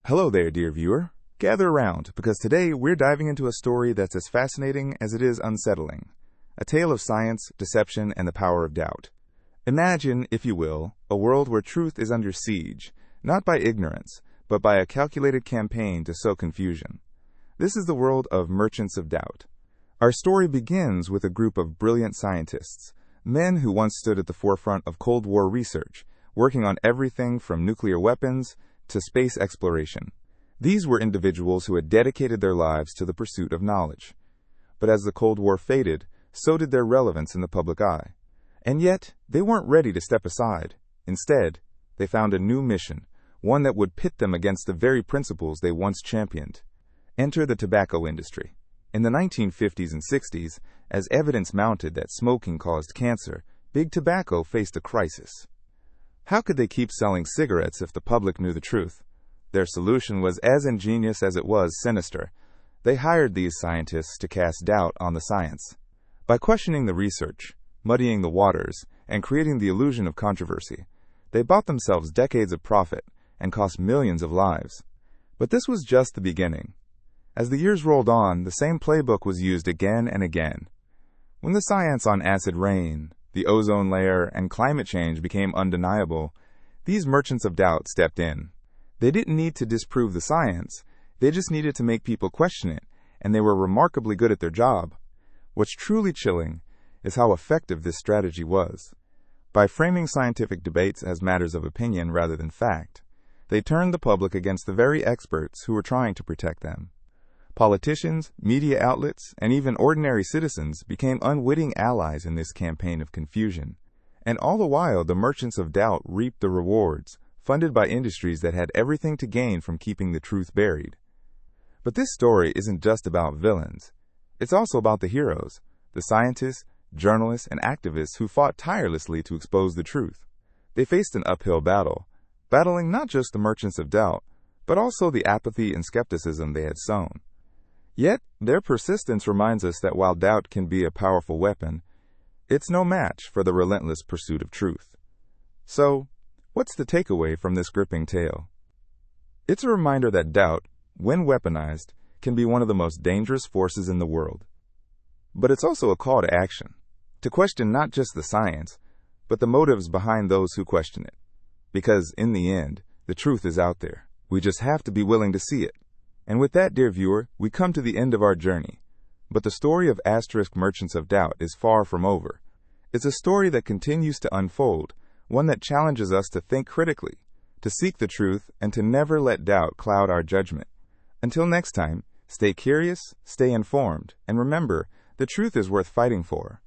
Hello there, dear viewer. Gather around, because today we're diving into a story that's as fascinating as it is unsettling. A tale of science, deception, and the power of doubt. Imagine, if you will, a world where truth is under siege, not by ignorance, but by a calculated campaign to sow confusion. This is the world of merchants of doubt. Our story begins with a group of brilliant scientists, men who once stood at the forefront of Cold War research, working on everything from nuclear weapons to space exploration. These were individuals who had dedicated their lives to the pursuit of knowledge. But as the Cold War faded, so did their relevance in the public eye. And yet, they weren't ready to step aside. Instead, they found a new mission, one that would pit them against the very principles they once championed. Enter the tobacco industry. In the 1950s and 60s, as evidence mounted that smoking caused cancer, big tobacco faced a crisis. How could they keep selling cigarettes if the public knew the truth? Their solution was as ingenious as it was sinister. They hired these scientists to cast doubt on the science. By questioning the research, muddying the waters, and creating the illusion of controversy, they bought themselves decades of profit and cost millions of lives. But this was just the beginning. As the years rolled on, the same playbook was used again and again. When the science on acid rain, the ozone layer, and climate change became undeniable, these merchants of doubt stepped in. They didn't need to disprove the science, they just needed to make people question it, and they were remarkably good at their job. What's truly chilling is how effective this strategy was. By framing scientific debates as matters of opinion rather than fact, they turned the public against the very experts who were trying to protect them. Politicians, media outlets, and even ordinary citizens became unwitting allies in this campaign of confusion. And all the while, the merchants of doubt reaped the rewards, funded by industries that had everything to gain from keeping the truth buried. But this story isn't just about villains. It's also about the heroes, the scientists, journalists, and activists who fought tirelessly to expose the truth. They faced an uphill battle, battling not just the merchants of doubt, but also the apathy and skepticism they had sown. Yet, their persistence reminds us that while doubt can be a powerful weapon, it's no match for the relentless pursuit of truth. So, what's the takeaway from this gripping tale? It's a reminder that doubt, when weaponized, can be one of the most dangerous forces in the world. But it's also a call to action, to question not just the science, but the motives behind those who question it. Because, in the end, the truth is out there. We just have to be willing to see it. And with that, dear viewer, we come to the end of our journey. But the story of asterisk merchants of doubt is far from over. It's a story that continues to unfold, one that challenges us to think critically, to seek the truth, and to never let doubt cloud our judgment. Until next time, stay curious, stay informed, and remember, the truth is worth fighting for.